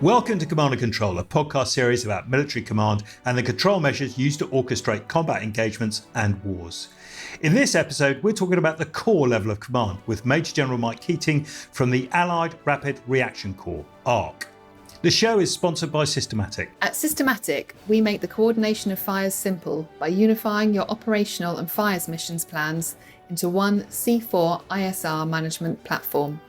Welcome to Command and Control, a podcast series about military command and the control measures used to orchestrate combat engagements and wars. In this episode, we're talking about the core level of command with Major General Mike Keating from the Allied Rapid Reaction Corps, ARRC. The show is sponsored by Systematic. At Systematic, we make the coordination of fires simple by unifying your operational and fires missions plans into one C4 ISR management platform.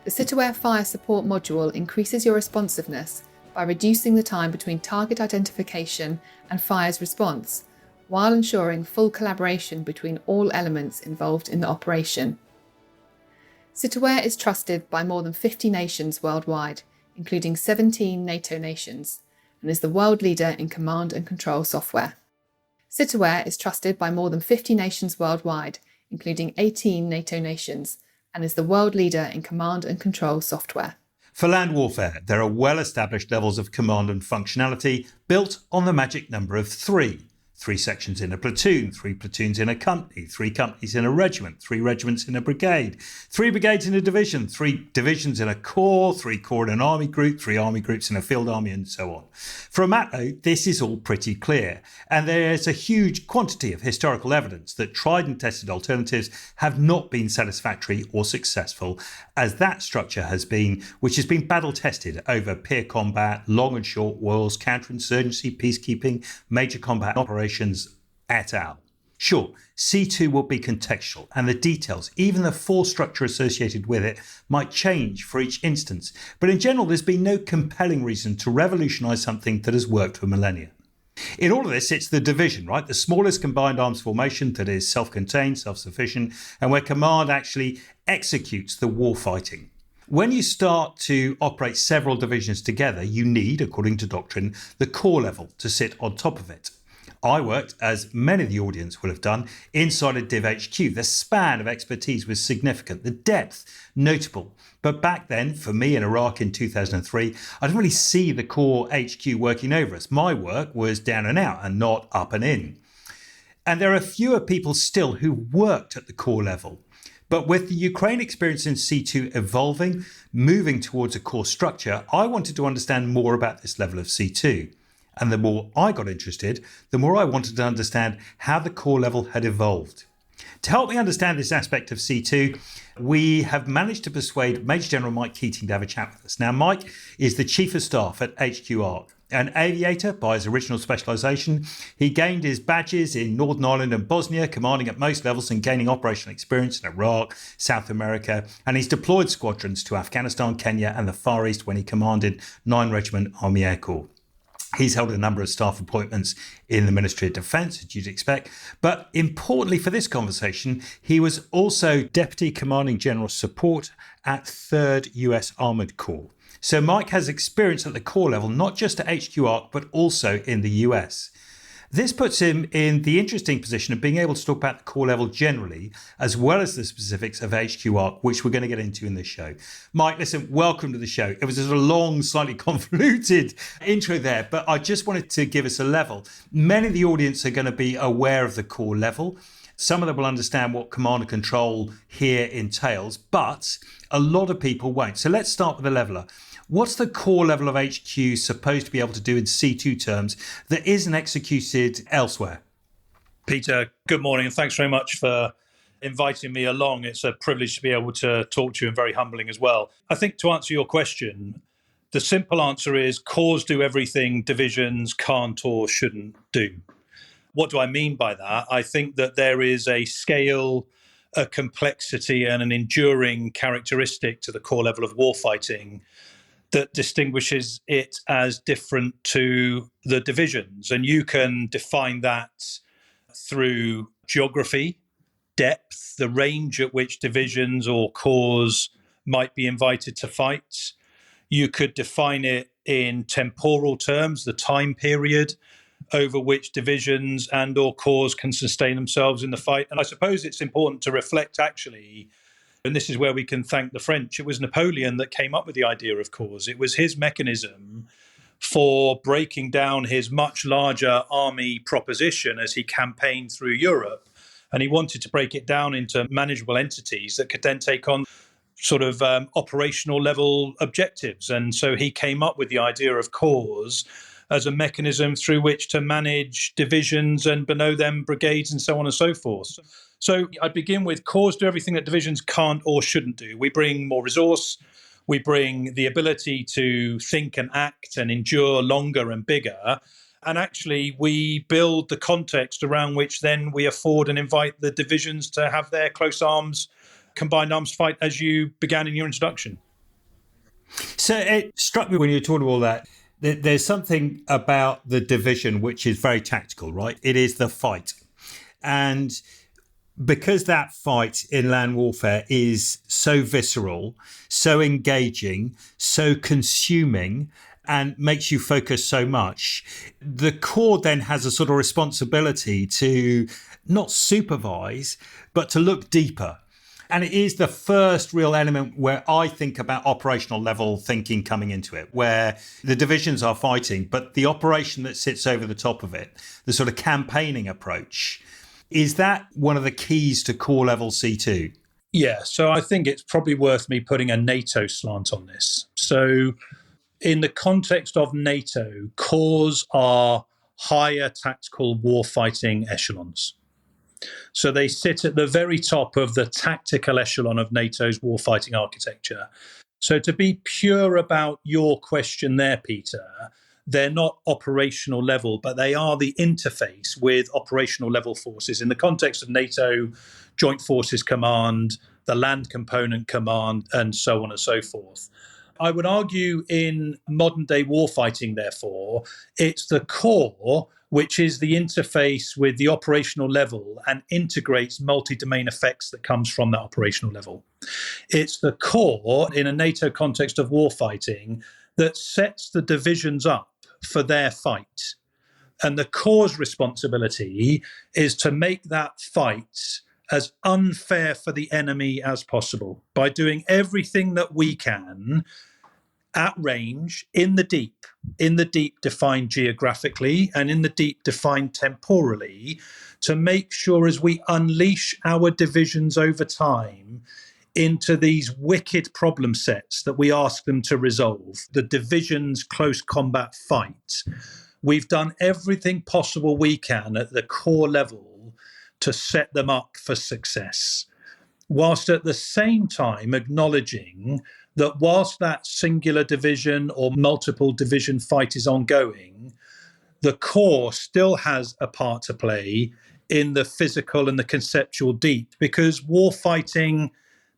The Sit-Aware Fire Support module increases your responsiveness by reducing the time between target identification and fire's response, while ensuring full collaboration between all elements involved in the operation. Sit-Aware is trusted by more than 50 nations worldwide, including 17 NATO nations, and is the world leader in command and control software. Sit-Aware is trusted by more than 50 nations worldwide, including 18 NATO nations, and is the world leader in command and control software. For land warfare, there are well-established levels of command and functionality built on the magic number of 3. 3 sections in a platoon, 3 platoons in a company, 3 companies in a regiment, 3 regiments in a brigade, 3 brigades in a division, 3 divisions in a corps, 3 corps in an army group, 3 army groups in a field army, and so on. For a matlow, this is all pretty clear, and there's a huge quantity of historical evidence that tried and tested alternatives have not been satisfactory or successful, as that structure has been, which has been battle tested over peer combat, long and short wars, counterinsurgency, peacekeeping, major combat operations, et al. Sure, C2 will be contextual, and the details, even the force structure associated with it, might change for each instance. But in general, there's been no compelling reason to revolutionise something that has worked for millennia. In all of this, it's the division, right? The smallest combined arms formation that is self-contained, self-sufficient, and where command actually executes the war fighting. When you start to operate several divisions together, you need, according to doctrine, the corps level to sit on top of it. I worked, as many of the audience will have done, inside a Div HQ. The span of expertise was significant, the depth notable. But back then, for me in Iraq in 2003, I didn't really see the core HQ working over us. My work was down and out and not up and in. And there are fewer people still who worked at the core level. But with the Ukraine experience in C2 evolving, moving towards a core structure, I wanted to understand more about this level of C2. And the more I got interested, the more I wanted to understand how the core level had evolved. To help me understand this aspect of C2, we have managed to persuade Major General Mike Keating to have a chat with us. Now, Mike is the Chief of Staff at HQ ARRC. An aviator by his original specialisation, he gained his badges in Northern Ireland and Bosnia, commanding at most levels and gaining operational experience in Iraq, South America, and he's deployed squadrons to Afghanistan, Kenya and the Far East when he commanded 9 Regiment Army Air Corps. He's held a number of staff appointments in the Ministry of Defence, as you'd expect. But importantly for this conversation, he was also Deputy Commanding General Support at 3rd US Armoured Corps. So Mike has experience at the corps level, not just at HQ ARRC, but also in the US. This puts him in the interesting position of being able to talk about the core level generally, as well as the specifics of HQ ARRC, which we're going to get into in this show. Mike, listen, welcome to the show. It was a long, slightly convoluted intro there, but I just wanted to give us a level. Many of the audience are going to be aware of the core level. Some of them will understand what command and control here entails, but a lot of people won't. So let's start with the leveler. What's the core level of HQ supposed to be able to do in C2 terms that isn't executed elsewhere? Peter, good morning and thanks very much for inviting me along. It's a privilege to be able to talk to you and very humbling as well. I think to answer your question, the simple answer is corps do everything divisions can't or shouldn't do. What do I mean by that? I think that there is a scale, a complexity and an enduring characteristic to the core level of warfighting that distinguishes it as different to the divisions. And you can define that through geography, depth, the range at which divisions or corps might be invited to fight. You could define it in temporal terms, the time period over which divisions and or corps can sustain themselves in the fight. And I suppose it's important to reflect actually, and this is where we can thank the French. It was Napoleon that came up with the idea of corps. It was his mechanism for breaking down his much larger army proposition as he campaigned through Europe. And he wanted to break it down into manageable entities that could then take on sort of operational level objectives. And so he came up with the idea of cores as a mechanism through which to manage divisions and below them brigades and so on and so forth. So I'd begin with cores do everything that divisions can't or shouldn't do. We bring more resource, we bring the ability to think and act and endure longer and bigger. And actually, we build the context around which then we afford and invite the divisions to have their close arms, combined arms fight, as you began in your introduction. So it struck me when you were talking all that, there's something about the division which is very tactical, right? It is the fight. And because that fight in land warfare is so visceral, so engaging, so consuming, and makes you focus so much, the core then has a sort of responsibility to not supervise, but to look deeper. And it is the first real element where I think about operational level thinking coming into it, where the divisions are fighting, but the operation that sits over the top of it, the sort of campaigning approach, is that one of the keys to core level C2? Yeah, so I think it's probably worth me putting a NATO slant on this. So in the context of NATO, cores are higher tactical warfighting echelons. So they sit at the very top of the tactical echelon of NATO's warfighting architecture. So to be pure about your question there, Peter, they're not operational level, but they are the interface with operational level forces. In the context of NATO, Joint Forces Command, the Land Component Command, and so on and so forth. I would argue in modern day warfighting, therefore, it's the core which is the interface with the operational level and integrates multi-domain effects that comes from that operational level. It's the core in a NATO context of warfighting that sets the divisions up for their fight. And the core's responsibility is to make that fight as unfair for the enemy as possible by doing everything that we can at range, in the deep defined geographically and in the deep defined temporally, to make sure as we unleash our divisions over time into these wicked problem sets that we ask them to resolve, the division's close combat fight, we've done everything possible we can at the core level to set them up for success, whilst at the same time acknowledging that whilst that singular division or multiple division fight is ongoing, the core still has a part to play in the physical and the conceptual deep, because war fighting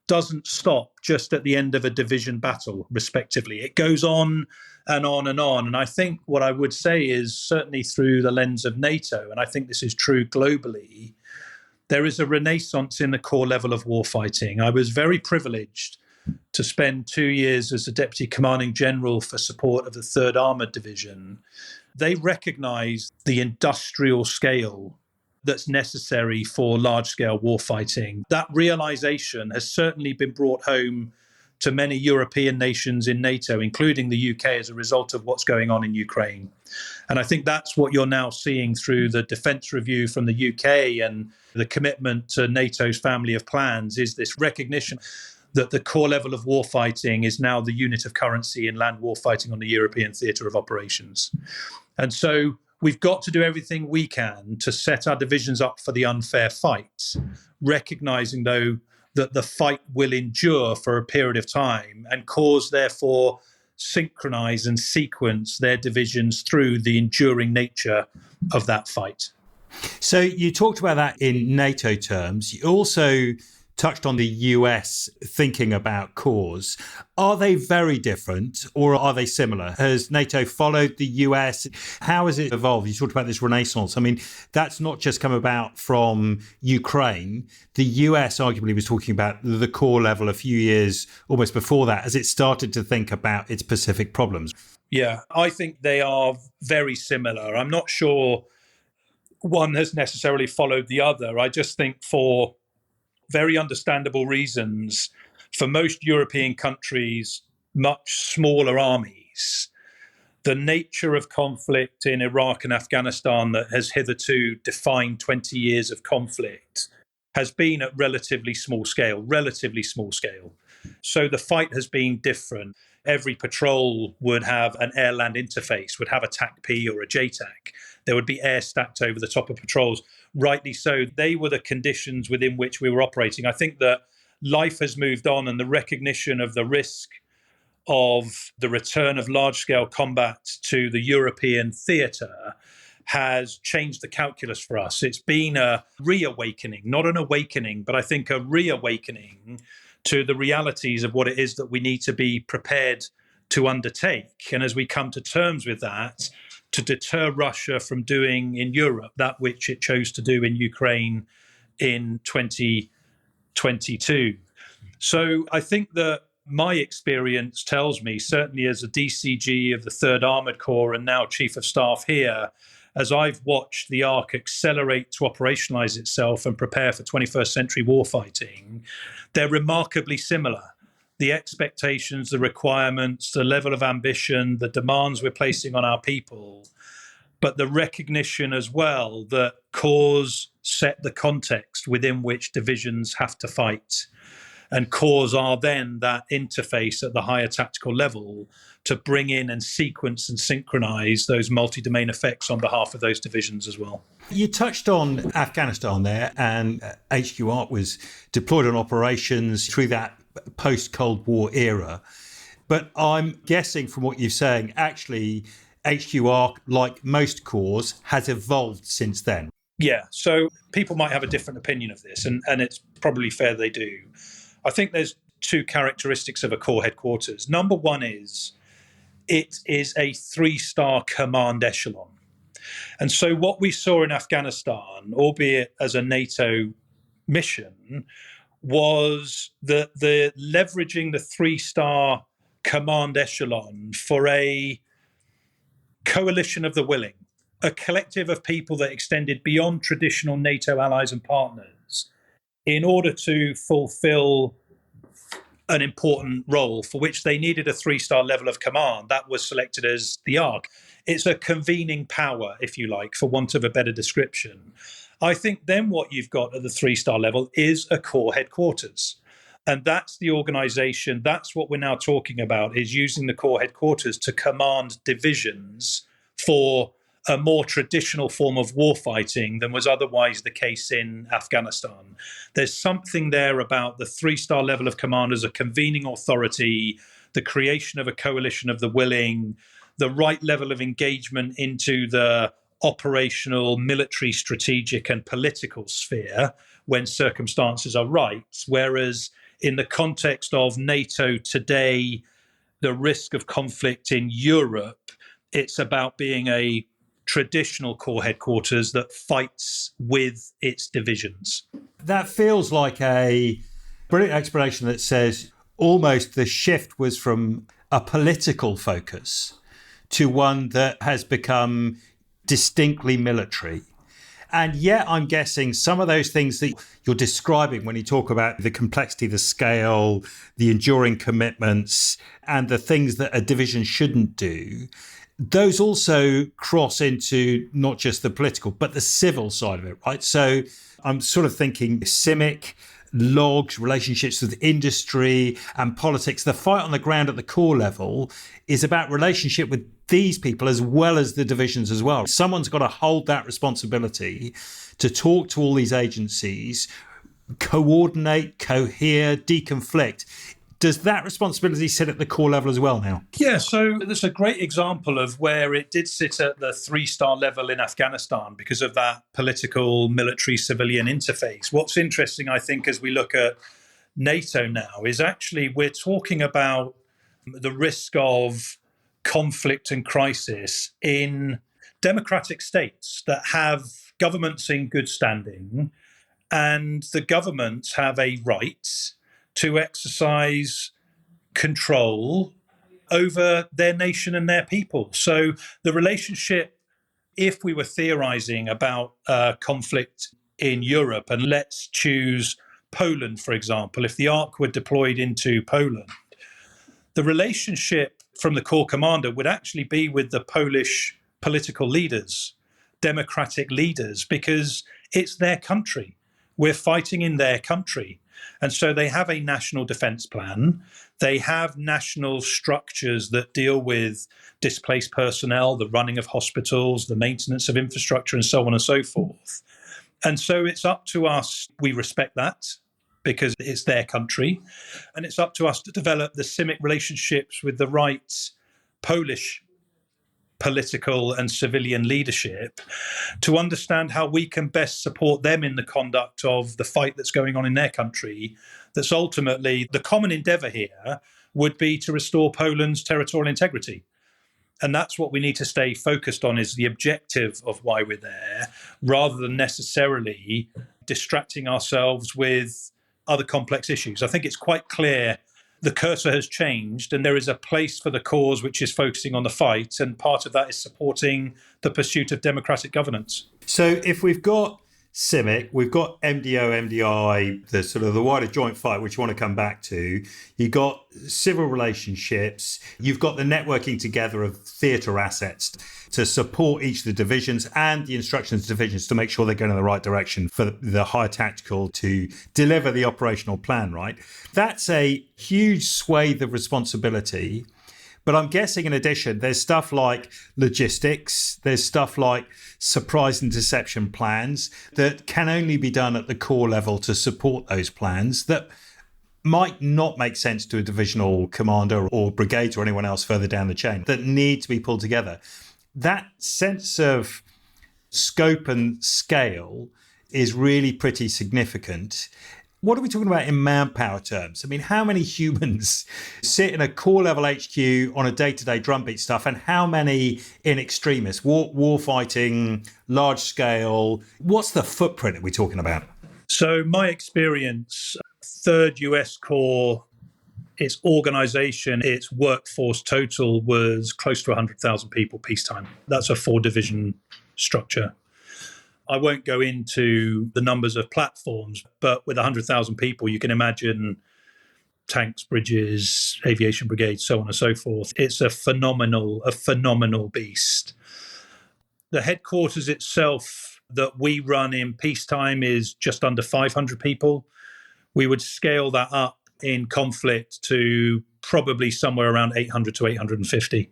doesn't stop just at the end of a division battle, respectively. It goes on and on and on. And I think what I would say is, certainly through the lens of NATO, and I think this is true globally, there is a renaissance in the core level of warfighting. I was very privileged to spend 2 years as a Deputy Commanding General for support of the 3rd Armoured Division. They recognise the industrial scale that's necessary for large-scale warfighting. That realisation has certainly been brought home to many European nations in NATO, including the UK, as a result of what's going on in Ukraine. And I think that's what you're now seeing through the defence review from the UK and the commitment to NATO's family of plans, is this recognition that the core level of warfighting is now the unit of currency in land warfighting on the European theatre of operations. And so we've got to do everything we can to set our divisions up for the unfair fight, recognising, though, that the fight will endure for a period of time, and cause, therefore, synchronise and sequence their divisions through the enduring nature of that fight. So you talked about that in NATO terms. You also touched on the US thinking about cores. Are they very different or are they similar? Has NATO followed the US? How has it evolved? You talked about this renaissance. I mean, that's not just come about from Ukraine. The US arguably was talking about the core level a few years almost before that, as it started to think about its Pacific problems. Yeah, I think they are very similar. I'm not sure one has necessarily followed the other. I just think, for very understandable reasons, for most European countries, much smaller armies, the nature of conflict in Iraq and Afghanistan that has hitherto defined 20 years of conflict has been at relatively small scale. So the fight has been different. Every patrol would have an air-land interface, would have a TACP or a JTAC. There would be air stacked over the top of patrols. Rightly so, they were the conditions within which we were operating. I think that life has moved on, and the recognition of the risk of the return of large-scale combat to the European theatre has changed the calculus for us. It's been a reawakening, not an awakening, but I think a reawakening to the realities of what it is that we need to be prepared to undertake. And as we come to terms with that, to deter Russia from doing in Europe that which it chose to do in Ukraine in 2022. So I think that my experience tells me, certainly as a DCG of the 3rd Armoured Corps and now Chief of Staff here, as I've watched the ARRC accelerate to operationalise itself and prepare for 21st century warfighting, they're remarkably similar. The expectations, the requirements, the level of ambition, the demands we're placing on our people, but the recognition as well that corps set the context within which divisions have to fight. And corps are then that interface at the higher tactical level to bring in and sequence and synchronize those multi-domain effects on behalf of those divisions as well. You touched on Afghanistan there, and HQ ARRC was deployed on operations through that post-Cold War era. But I'm guessing from what you're saying, actually, HQ ARRC, like most corps, has evolved since then. Yeah, so people might have a different opinion of this, and it's probably fair they do. I think there's two characteristics of a corps headquarters. Number one is it is a 3-star command echelon. And so what we saw in Afghanistan, albeit as a NATO mission, was the leveraging the 3-star command echelon for a coalition of the willing, a collective of people that extended beyond traditional NATO allies and partners in order to fulfill an important role for which they needed a 3-star level of command. That was selected as the ARRC. It's a convening power, if you like, for want of a better description. I think then what you've got at the 3-star level is a corps headquarters. And that's the organization, that's what we're now talking about, is using the corps headquarters to command divisions for a more traditional form of warfighting than was otherwise the case in Afghanistan. There's something there about the 3-star level of command as a convening authority, the creation of a coalition of the willing, the right level of engagement into the operational, military, strategic, and political sphere when circumstances are right. Whereas in the context of NATO today, the risk of conflict in Europe, it's about being a traditional corps headquarters that fights with its divisions. That feels like a brilliant explanation that says almost the shift was from a political focus to one that has become distinctly military. And yet I'm guessing some of those things that you're describing when you talk about the complexity, the scale, the enduring commitments, and the things that a division shouldn't do, those also cross into not just the political, but the civil side of it, right? So I'm sort of thinking CIMIC, logs, relationships with industry and politics. The fight on the ground at the core level is about relationship with these people as well as the divisions as well. Someone's got to hold that responsibility to talk to all these agencies, coordinate, cohere, deconflict. Does that responsibility sit at the core level as well now? Yeah, so there's a great example of where it did sit at the 3-star level in Afghanistan because of that political, military, civilian interface. What's interesting, I think, as we look at NATO now is actually we're talking about the risk of conflict and crisis in democratic states that have governments in good standing, and the governments have a right to exercise control over their nation and their people. So the relationship, if we were theorizing about conflict in Europe, and let's choose Poland, for example, if the ARRC were deployed into Poland, the relationship from the corps commander would actually be with the Polish political leaders, democratic leaders, because it's their country. We're fighting in their country. And so they have a national defence plan. They have national structures that deal with displaced personnel, the running of hospitals, the maintenance of infrastructure, and so on and so forth. And so it's up to us. We respect that because it's their country. And it's up to us to develop the CIMIC relationships with the right Polish political and civilian leadership to understand how we can best support them in the conduct of the fight that's going on in their country. That's ultimately the common endeavour here would be to restore Poland's territorial integrity. And that's what we need to stay focused on, is the objective of why we're there, rather than necessarily distracting ourselves with other complex issues. I think it's quite clear the cursor has changed and there is a place for the cause which is focusing on the fight. And part of that is supporting the pursuit of democratic governance. So if we've got CIMIC, we've got MDO, MDI, the sort of the wider joint fight, which you want to come back to. You've got civil relationships. You've got the networking together of theatre assets to support each of the divisions and the instructions divisions to make sure they're going in the right direction for the high tactical to deliver the operational plan, right? That's a huge swathe of responsibility. But I'm guessing in addition, there's stuff like logistics, there's stuff like surprise and deception plans that can only be done at the core level to support those plans that might not make sense to a divisional commander or brigade or anyone else further down the chain, that need to be pulled together. That sense of scope and scale is really pretty significant. What are we talking about in manpower terms? I mean, how many humans sit in a core level HQ on a day-to-day drumbeat stuff, and how many in extremis, war fighting, large scale? What's the footprint that we're talking about? So my experience, 3rd US Corps, its organisation, its workforce total was close to 100,000 people peacetime. That's a 4-division structure. I won't go into the numbers of platforms, but with 100,000 people, you can imagine tanks, bridges, aviation brigades, so on and so forth. It's a phenomenal beast. The headquarters itself that we run in peacetime is just under 500 people. We would scale that up in conflict to probably somewhere around 800 to 850.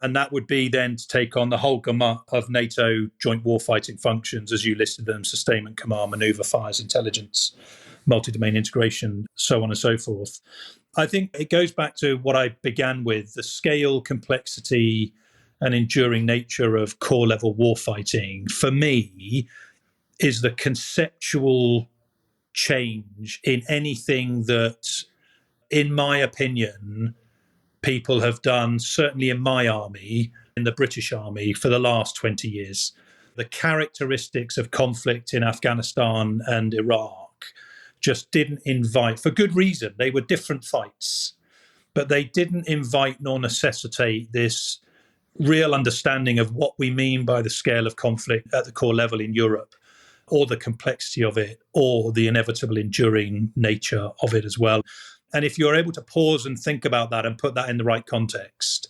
And that would be then to take on the whole gamut of NATO joint warfighting functions, as you listed them: sustainment, command, manoeuvre, fires, intelligence, multi-domain integration, so on and so forth. I think it goes back to what I began with, the scale, complexity, and enduring nature of core level warfighting, for me, is the conceptual change in anything that, in my opinion, people have done, certainly in my army, in the British Army, for the last 20 years. The characteristics of conflict in Afghanistan and Iraq just didn't invite, for good reason, they were different fights, but they didn't invite nor necessitate this real understanding of what we mean by the scale of conflict at the core level in Europe, or the complexity of it, or the inevitable enduring nature of it as well. And if you're able to pause and think about that and put that in the right context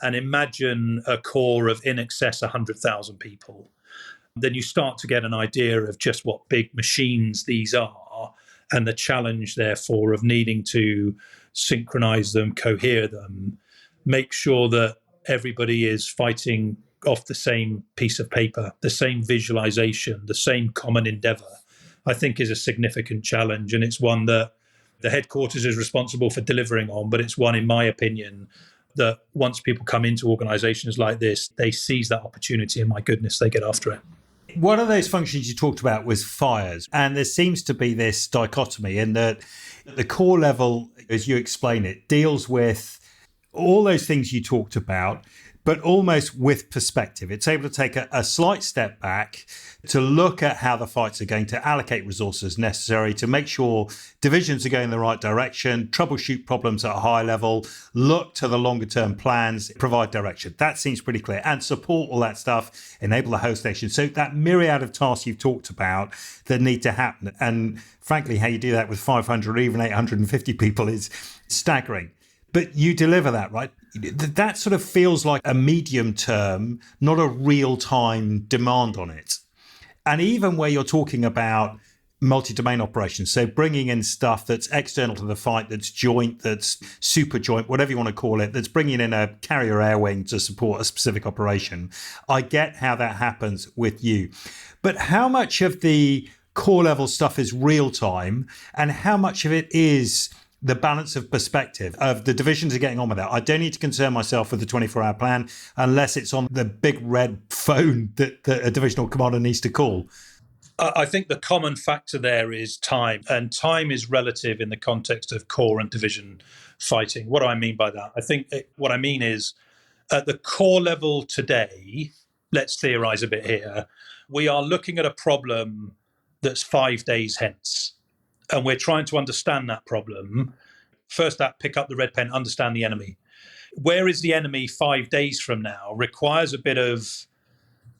and imagine a core of in excess of 100,000 people, then you start to get an idea of just what big machines these are, and the challenge, therefore, of needing to synchronize them, cohere them, make sure that everybody is fighting off the same piece of paper, the same visualization, the same common endeavor, I think is a significant challenge. And it's one that the headquarters is responsible for delivering on, but it's one, in my opinion, that once people come into organizations like this, they seize that opportunity, and my goodness, they get after it. One of those functions you talked about was fires. And there seems to be this dichotomy in that the core level, as you explain it, deals with all those things you talked about, but almost with perspective. It's able to take a slight step back to look at how the fights are going to allocate resources necessary to make sure divisions are going in the right direction, troubleshoot problems at a high level, look to the longer term plans, provide direction. That seems pretty clear. And support all that stuff, enable the host nation. So that myriad of tasks you've talked about that need to happen. And frankly, how you do that with 500 or even 850 people is staggering. But you deliver that, right? That sort of feels like a medium term, not a real time demand on it. And even where you're talking about multi-domain operations. So bringing in stuff that's external to the fight, that's joint, that's super joint, whatever you want to call it, that's bringing in a carrier air wing to support a specific operation. I get how that happens with you. But how much of the core level stuff is real time and how much of it is the balance of perspective of the divisions are getting on with that? I don't need to concern myself with the 24-hour plan unless it's on the big red phone that a divisional commander needs to call. I think the common factor there is time, and time is relative in the context of core and division fighting. What do I mean by that? What I mean is at the core level today, let's theorize a bit here, we are looking at a problem that's 5 days hence, and we're trying to understand that problem. First, pick up the red pen, understand the enemy. Where is the enemy 5 days from now requires a bit of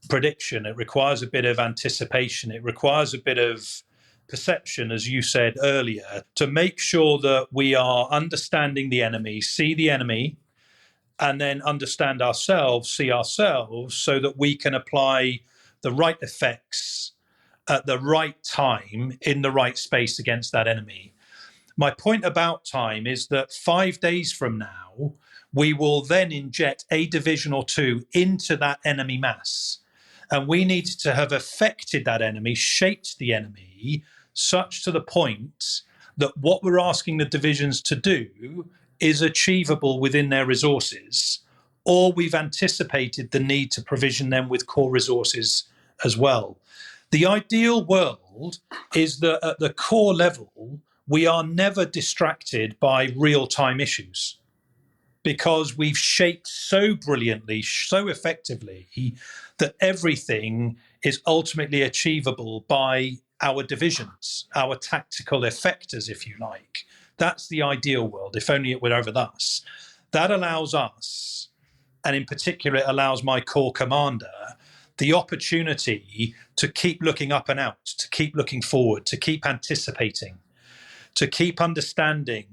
prediction, it requires a bit of anticipation, it requires a bit of perception, as you said earlier, to make sure that we are understanding the enemy, see the enemy, and then understand ourselves, see ourselves, so that we can apply the right effects at the right time in the right space against that enemy. My point about time is that 5 days from now, we will then inject a division or two into that enemy mass. And we need to have affected that enemy, shaped the enemy, such to the point that what we're asking the divisions to do is achievable within their resources, or we've anticipated the need to provision them with core resources as well. The ideal world is that at the core level, we are never distracted by real-time issues, because we've shaped so brilliantly, so effectively, that everything is ultimately achievable by our divisions, our tactical effectors, if you like. That's the ideal world, if only it were over thus. That allows us, and in particular it allows my core commander, the opportunity to keep looking up and out, to keep looking forward, to keep anticipating, to keep understanding,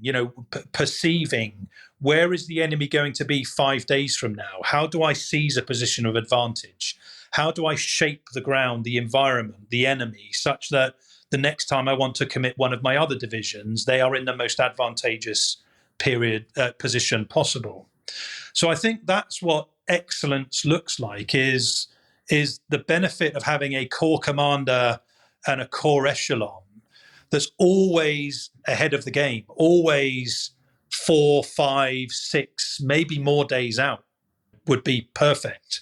perceiving, where is the enemy going to be 5 days from now? How do I seize a position of advantage? How do I shape the ground, the environment, the enemy, such that the next time I want to commit one of my other divisions, they are in the most advantageous position possible? So I think that's what excellence looks like, is the benefit of having a core commander and a core echelon that's always ahead of the game, always 4, 5, 6, maybe more days out would be perfect.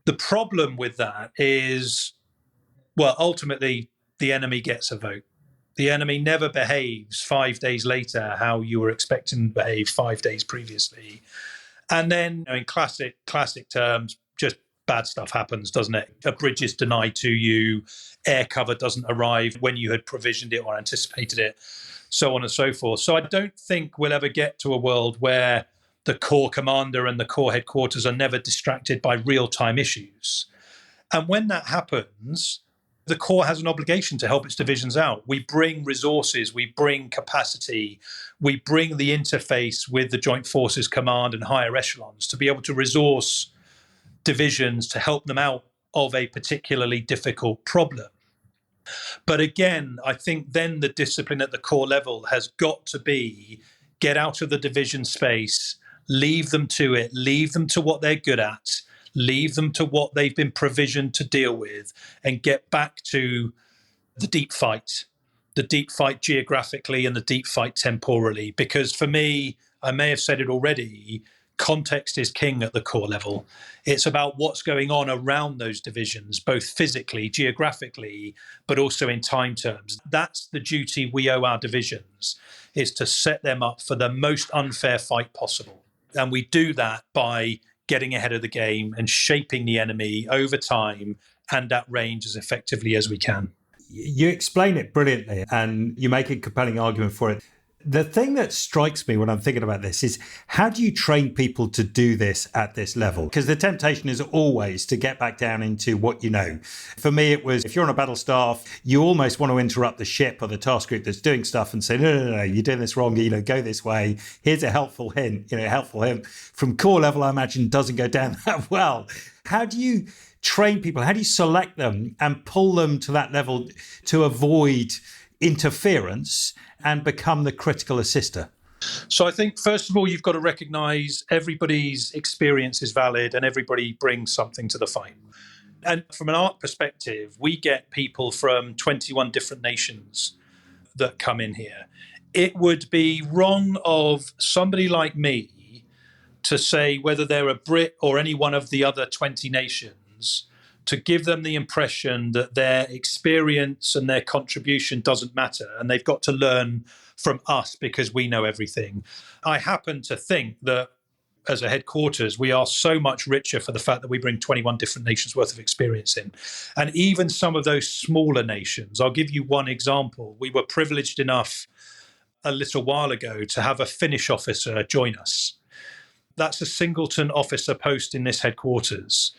The problem with that is, well, ultimately the enemy gets a vote. The enemy never behaves 5 days later how you were expecting to behave 5 days previously. And then in classic terms, just bad stuff happens, doesn't it? A bridge is denied to you, air cover doesn't arrive when you had provisioned it or anticipated it, so on and so forth. So I don't think we'll ever get to a world where the core commander and the core headquarters are never distracted by real-time issues. And when that happens, the core has an obligation to help its divisions out. We bring resources, we bring capacity, we bring the interface with the Joint Forces Command and higher echelons to be able to resource divisions to help them out of a particularly difficult problem. But again, I think then the discipline at the core level has got to be get out of the division space, leave them to it, leave them to what they're good at, leave them to what they've been provisioned to deal with, and get back to the deep fight geographically and the deep fight temporally. Because for me, I may have said it already, context is king at the core level. It's about what's going on around those divisions, both physically, geographically, but also in time terms. That's the duty we owe our divisions, is to set them up for the most unfair fight possible. And we do that by getting ahead of the game and shaping the enemy over time and at range as effectively as we can. You explain it brilliantly and you make a compelling argument for it. The thing that strikes me when I'm thinking about this is, how do you train people to do this at this level? Because the temptation is always to get back down into what you know. For me, it was, if you're on a battle staff, you almost want to interrupt the ship or the task group that's doing stuff and say, no, you're doing this wrong, go this way. Here's a helpful hint, From core level, I imagine, doesn't go down that well. How do you train people? How do you select them and pull them to that level to avoid interference and become the critical assister? So I think, first of all, you've got to recognise everybody's experience is valid and everybody brings something to the fight. And from an ARRC perspective, we get people from 21 different nations that come in here. It would be wrong of somebody like me to say whether they're a Brit or any one of the other 20 nations, to give them the impression that their experience and their contribution doesn't matter and they've got to learn from us because we know everything. I happen to think that as a headquarters, we are so much richer for the fact that we bring 21 different nations worth of experience in. And even some of those smaller nations, I'll give you one example. We were privileged enough a little while ago to have a Finnish officer join us. That's a singleton officer post in this headquarters.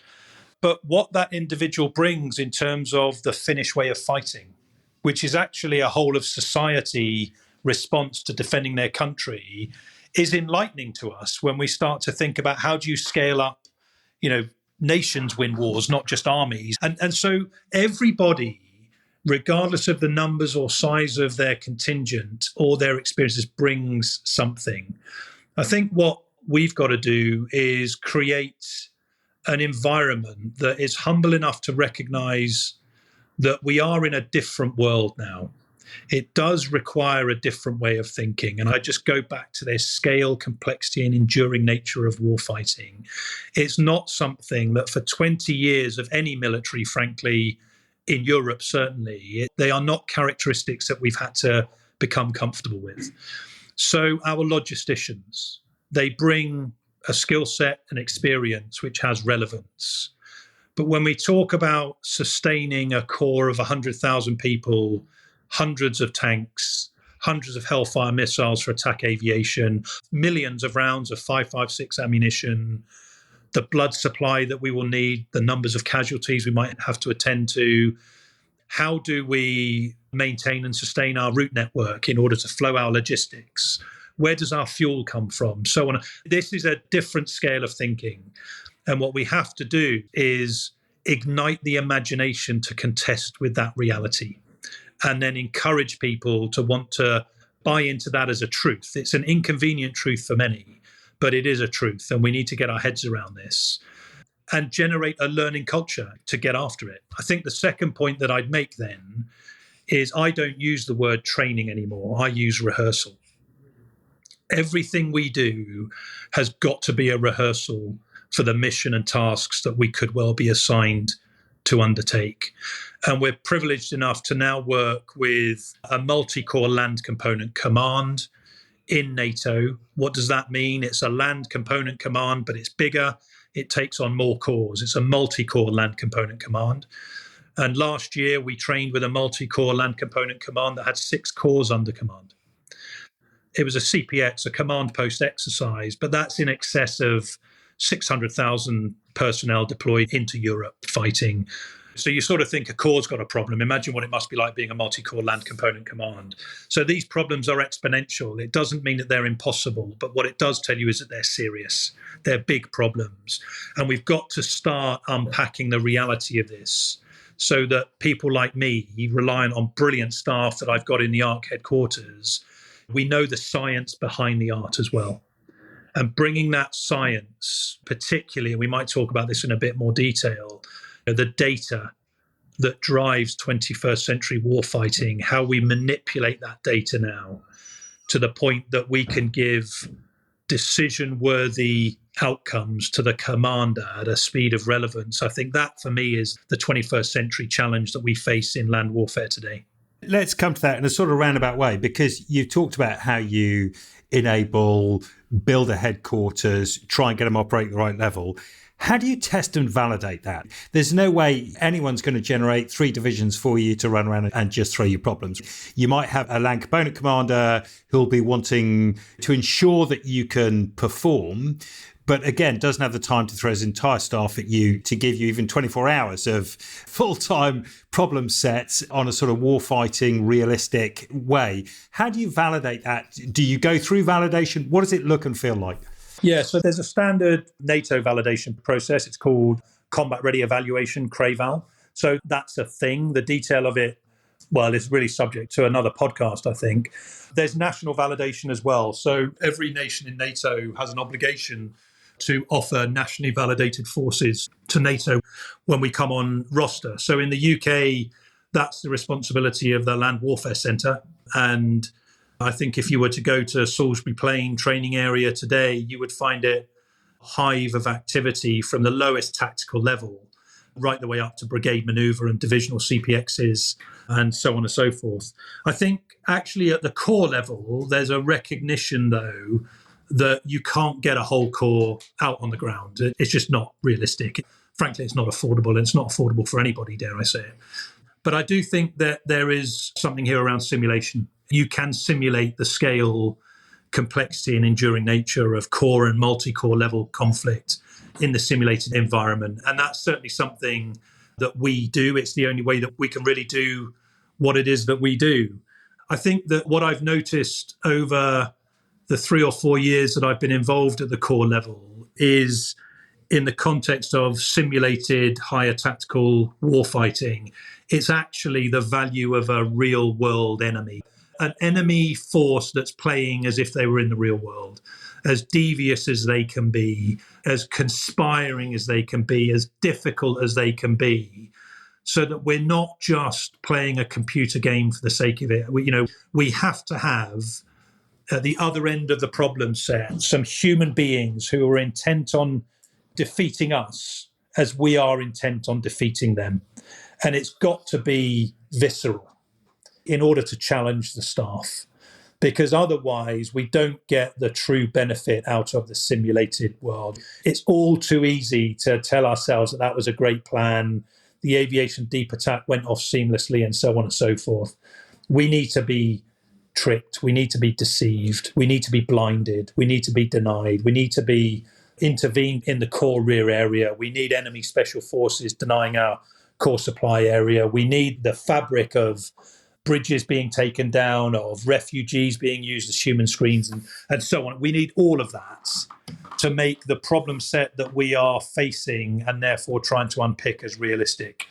But what that individual brings in terms of the Finnish way of fighting, which is actually a whole of society response to defending their country, is enlightening to us when we start to think about how do you scale up, nations win wars, not just armies. And so everybody, regardless of the numbers or size of their contingent or their experiences, brings something. I think what we've got to do is create an environment that is humble enough to recognize that we are in a different world now. It does require a different way of thinking. And I just go back to their scale, complexity, and enduring nature of warfighting. It's not something that for 20 years of any military, frankly, in Europe, certainly, they are not characteristics that we've had to become comfortable with. So our logisticians, they bring a skill set and experience which has relevance. But when we talk about sustaining a core of 100,000 people, hundreds of tanks, hundreds of Hellfire missiles for attack aviation, millions of rounds of 5.56 ammunition, the blood supply that we will need, the numbers of casualties we might have to attend to, how do we maintain and sustain our route network in order to flow our logistics? Where does our fuel come from? So on. This is a different scale of thinking. And what we have to do is ignite the imagination to contest with that reality and then encourage people to want to buy into that as a truth. It's an inconvenient truth for many, but it is a truth. And we need to get our heads around this and generate a learning culture to get after it. I think the second point that I'd make then is I don't use the word training anymore. I use rehearsal. Everything we do has got to be a rehearsal for the mission and tasks that we could well be assigned to undertake. And we're privileged enough to now work with a multi-corps land component command in NATO. What does that mean? It's a land component command, but it's bigger. It takes on more corps. It's a multi-corps land component command. And last year, we trained with a multi-corps land component command that had 6 corps under command. It was a CPX, a command post exercise, but that's in excess of 600,000 personnel deployed into Europe fighting. So you sort of think a corps got a problem. Imagine what it must be like being a multi-corps land component command. So these problems are exponential. It doesn't mean that they're impossible, but what it does tell you is that they're serious. They're big problems. And we've got to start unpacking the reality of this so that people like me, reliant on brilliant staff that I've got in the ARRC headquarters, we know the science behind the art as well. And bringing that science, particularly, and we might talk about this in a bit more detail, the data that drives 21st century warfighting, how we manipulate that data now to the point that we can give decision-worthy outcomes to the commander at a speed of relevance. I think that, for me, is the 21st century challenge that we face in land warfare today. Let's come to that in a sort of roundabout way, because you've talked about how you enable, build a headquarters, try and get them operating at the right level. How do you test and validate that? There's no way anyone's going to generate 3 divisions for you to run around and just throw you problems. You might have a land component commander who'll be wanting to ensure that you can perform, but again, doesn't have the time to throw his entire staff at you to give you even 24 hours of full-time problem sets on a sort of warfighting, realistic way. How do you validate that? Do you go through validation? What does it look and feel like? Yeah, so there's a standard NATO validation process. It's called combat ready evaluation, prevail. So that's a thing. The detail of it, well, it's really subject to another podcast, I think. There's national validation as well. So every nation in NATO has an obligation to offer nationally validated forces to NATO when we come on roster. So in the UK, that's the responsibility of the Land Warfare Centre. And I think if you were to go to Salisbury Plain training area today, you would find it a hive of activity from the lowest tactical level right the way up to brigade manoeuvre and divisional CPXs and so on and so forth. I think actually at the corps level, there's a recognition, though, that you can't get a whole corps out on the ground. It's just not realistic. Frankly, it's not affordable, and it's not affordable for anybody, dare I say it. But I do think that there is something here around simulation. You can simulate the scale, complexity, and enduring nature of core and multi-core level conflict in the simulated environment. And that's certainly something that we do. It's the only way that we can really do what it is that we do. I think that what I've noticed over the 3 or 4 years that I've been involved at the core level is in the context of simulated higher tactical warfighting, it's actually the value of a real world enemy, an enemy force that's playing as if they were in the real world, as devious as they can be, as conspiring as they can be, as difficult as they can be, so that we're not just playing a computer game for the sake of it. We have to have at the other end of the problem set some human beings who are intent on defeating us as we are intent on defeating them. And it's got to be visceral in order to challenge the staff, because otherwise we don't get the true benefit out of the simulated world. It's all too easy to tell ourselves that was a great plan, the aviation deep attack went off seamlessly, and so on and so forth. We need to be tricked, we need to be deceived, we need to be blinded, we need to be denied, we need to be intervened in the core rear area, we need enemy special forces denying our core supply area, we need the fabric of bridges being taken down, of refugees being used as human screens, and so on. We need all of that to make the problem set that we are facing and therefore trying to unpick as realistic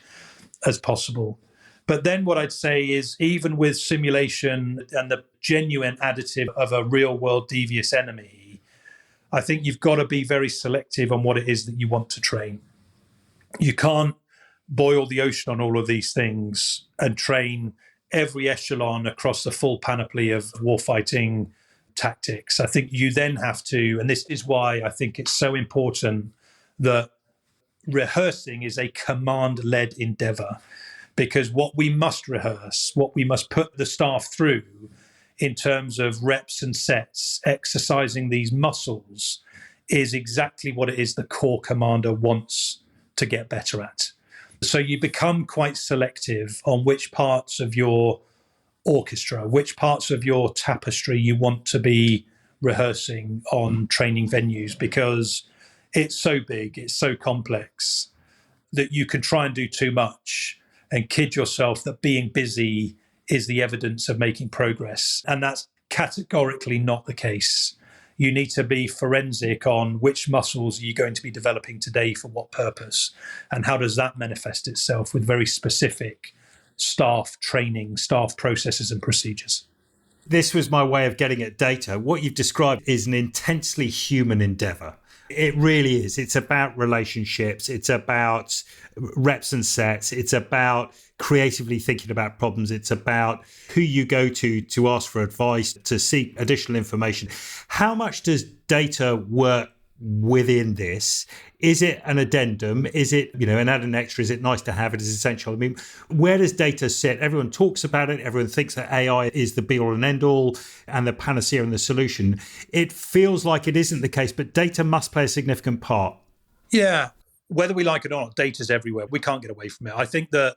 as possible. But then what I'd say is, even with simulation and the genuine additive of a real world devious enemy, I think you've got to be very selective on what it is that you want to train. You can't boil the ocean on all of these things and train every echelon across the full panoply of warfighting tactics. I think you then have to, and this is why I think it's so important that rehearsing is a command-led endeavor, because what we must rehearse, what we must put the staff through in terms of reps and sets, exercising these muscles, is exactly what it is the corps commander wants to get better at. So you become quite selective on which parts of your orchestra, which parts of your tapestry you want to be rehearsing on training venues, because it's so big, it's so complex that you can try and do too much and kid yourself that being busy is the evidence of making progress. And that's categorically not the case. You need to be forensic on which muscles are you going to be developing today for what purpose, and how does that manifest itself with very specific staff training, staff processes and procedures. This was my way of getting at data. What you've described is an intensely human endeavor. It really is. It's about relationships. It's about reps and sets. It's about creatively thinking about problems. It's about who you go to ask for advice, to seek additional information. How much does data work within this? Is it an addendum? Is it, an added extra? Is it nice to have? It is essential. I mean, where does data sit? Everyone talks about it. Everyone thinks that AI is the be all and end all and the panacea and the solution. It feels like it isn't the case, but data must play a significant part. Yeah, whether we like it or not, data's everywhere. We can't get away from it. I think that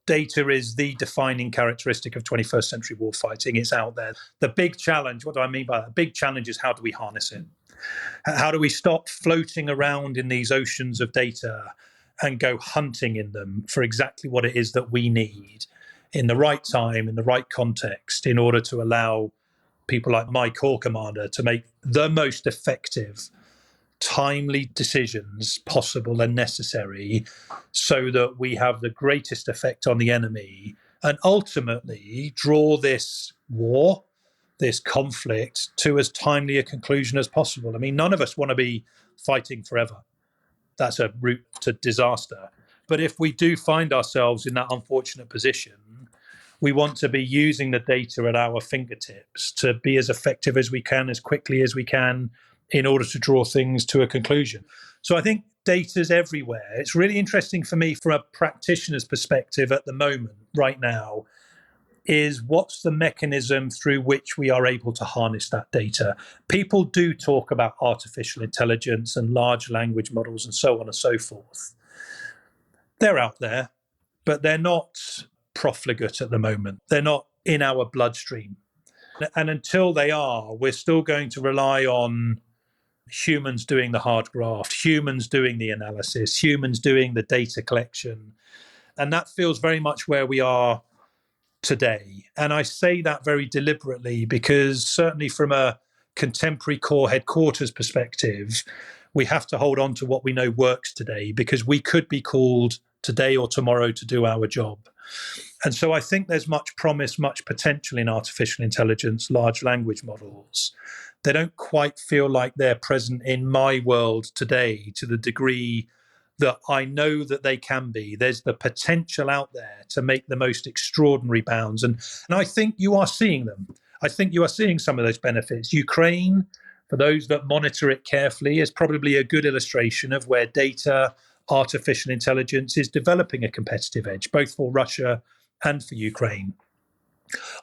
data is the defining characteristic of 21st century warfighting. It's out there. The big challenge, what do I mean by that? The big challenge is, how do we harness it? How do we stop floating around in these oceans of data and go hunting in them for exactly what it is that we need in the right time, in the right context, in order to allow people like my corps commander to make the most effective timely decisions possible and necessary so that we have the greatest effect on the enemy and ultimately draw this war, this conflict, to as timely a conclusion as possible. I mean, none of us want to be fighting forever. That's a route to disaster. But if we do find ourselves in that unfortunate position, we want to be using the data at our fingertips to be as effective as we can, as quickly as we can, in order to draw things to a conclusion. So I think data's everywhere. It's really interesting for me from a practitioner's perspective at the moment, right now, is what's the mechanism through which we are able to harness that data. People do talk about artificial intelligence and large language models and so on and so forth. They're out there, but they're not profligate at the moment. They're not in our bloodstream. And until they are, we're still going to rely on humans doing the hard graft, humans doing the analysis, humans doing the data collection. And that feels very much where we are today. And I say that very deliberately because certainly from a contemporary core headquarters perspective, we have to hold on to what we know works today because we could be called today or tomorrow to do our job. And so I think there's much promise, much potential in artificial intelligence, large language models. They don't quite feel like they're present in my world today to the degree that I know that they can be. There's the potential out there to make the most extraordinary bounds. And I think you are seeing them. I think you are seeing some of those benefits. Ukraine, for those that monitor it carefully, is probably a good illustration of where data, artificial intelligence is developing a competitive edge, both for Russia and for Ukraine.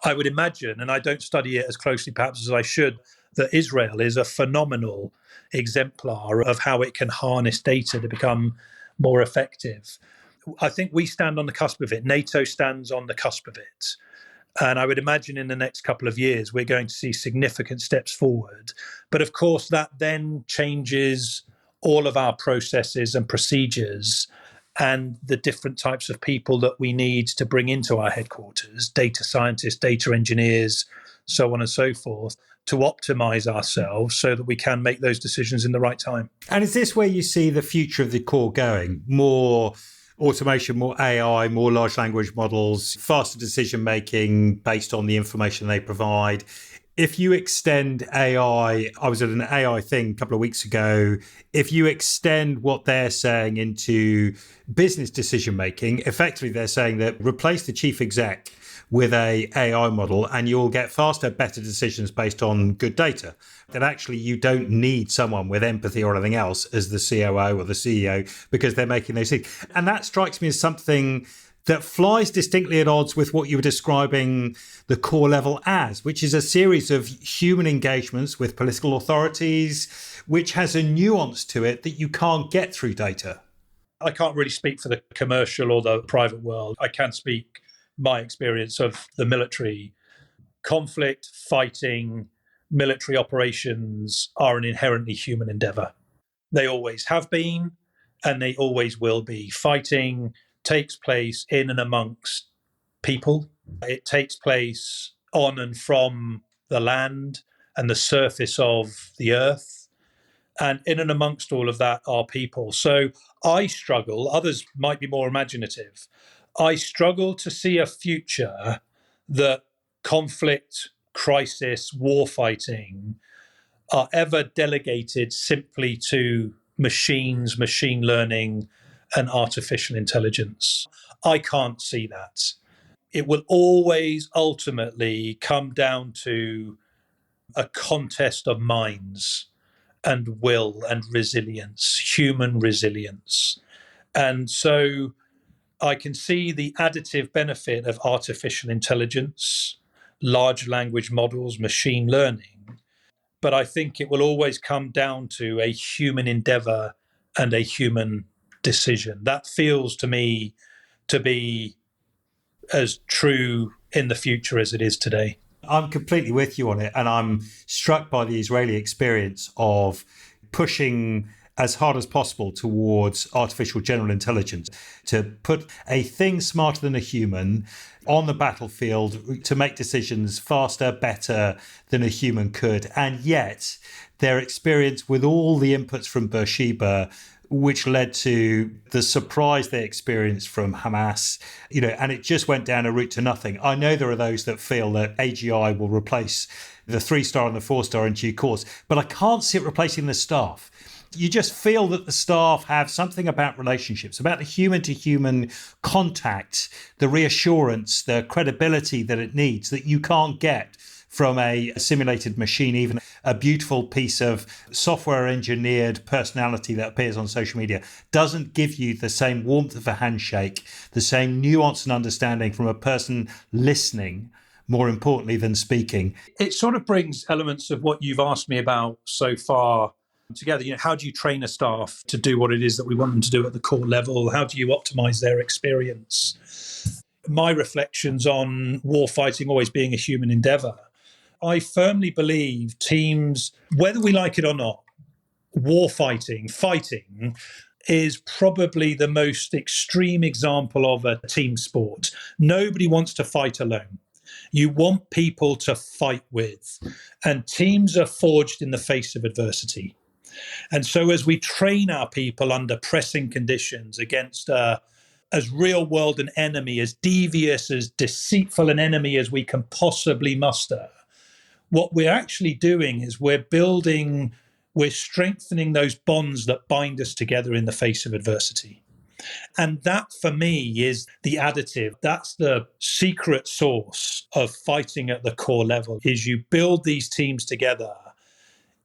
I would imagine, and I don't study it as closely perhaps as I should, that Israel is a phenomenal exemplar of how it can harness data to become more effective. I think we stand on the cusp of it. NATO stands on the cusp of it. And I would imagine in the next couple of years, we're going to see significant steps forward. But of course, that then changes all of our processes and procedures and the different types of people that we need to bring into our headquarters, data scientists, data engineers, so on and so forth, to optimize ourselves so that we can make those decisions in the right time. And is this where you see the future of the core going? More automation, more AI, more large language models, faster decision making based on the information they provide. If you extend AI, I was at an AI thing a couple of weeks ago. If you extend what they're saying into business decision making, effectively they're saying that replace the chief exec with a AI model and you'll get faster, better decisions based on good data. That actually you don't need someone with empathy or anything else as the COO or the CEO because they're making those things. And that strikes me as something that flies distinctly at odds with what you were describing the core level as, which is a series of human engagements with political authorities, which has a nuance to it that you can't get through data. I can't really speak for the commercial or the private world. I can speak my experience of the military. Conflict, fighting, military operations are an inherently human endeavor. They always have been, and they always will be. Fighting takes place in and amongst people. It takes place on and from the land and the surface of the earth. And in and amongst all of that are people. So I struggle, others might be more imaginative. I struggle to see a future that conflict, crisis, war fighting are ever delegated simply to machines, machine learning, and artificial intelligence. I can't see that. It will always ultimately come down to a contest of minds and will and resilience, human resilience. And so I can see the additive benefit of artificial intelligence, large language models, machine learning. But I think it will always come down to a human endeavor and a human decision. That feels to me to be as true in the future as it is today. I'm completely with you on it. And I'm struck by the Israeli experience of pushing as hard as possible towards artificial general intelligence, to put a thing smarter than a human on the battlefield to make decisions faster, better than a human could. And yet their experience with all the inputs from Beersheba, which led to the surprise they experienced from Hamas, and it just went down a route to nothing. I know there are those that feel that AGI will replace the 3-star and the 4-star in due course, but I can't see it replacing the staff. You just feel that the staff have something about relationships, about the human-to-human contact, the reassurance, the credibility that it needs that you can't get from a simulated machine. Even a beautiful piece of software engineered personality that appears on social media doesn't give you the same warmth of a handshake, the same nuance and understanding from a person listening, more importantly than speaking. It sort of brings elements of what you've asked me about so far together. How do you train a staff to do what it is that we want them to do at the core level? How do you optimize their experience? My reflections on warfighting always being a human endeavor. I firmly believe teams, whether we like it or not, fighting is probably the most extreme example of a team sport. Nobody wants to fight alone. You want people to fight with, and teams are forged in the face of adversity. And so as we train our people under pressing conditions against as real world an enemy, as devious, as deceitful an enemy as we can possibly muster, what we're actually doing is we're strengthening those bonds that bind us together in the face of adversity. And that, for me, is the additive. That's the secret sauce of fighting at the core level, is you build these teams together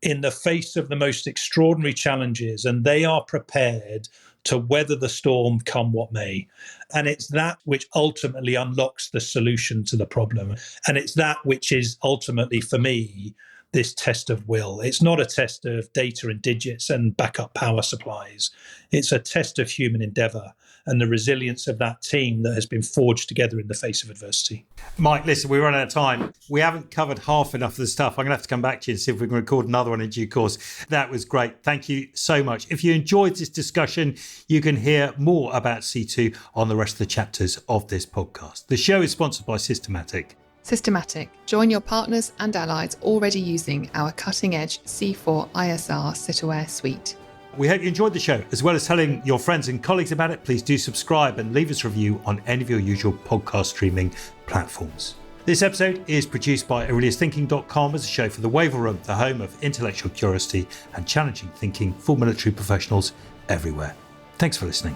in the face of the most extraordinary challenges, and they are prepared to weather the storm come what may. And it's that which ultimately unlocks the solution to the problem. And it's that which is ultimately, for me, this test of will. It's not a test of data and digits and backup power supplies. It's a test of human endeavor and the resilience of that team that has been forged together in the face of adversity. Mike, listen, we run out of time. We haven't covered half enough of the stuff. I'm going to have to come back to you and see if we can record another one in due course. That was great. Thank you so much. If you enjoyed this discussion, you can hear more about C2 on the rest of the chapters of this podcast. The show is sponsored by Systematic. Systematic. Join your partners and allies already using our cutting-edge C4 ISR sit-aware suite. We hope you enjoyed the show. As well as telling your friends and colleagues about it, please do subscribe and leave us a review on any of your usual podcast streaming platforms. This episode is produced by AureliusThinking.com as a show for the Waiver Room, the home of intellectual curiosity and challenging thinking for military professionals everywhere. Thanks for listening.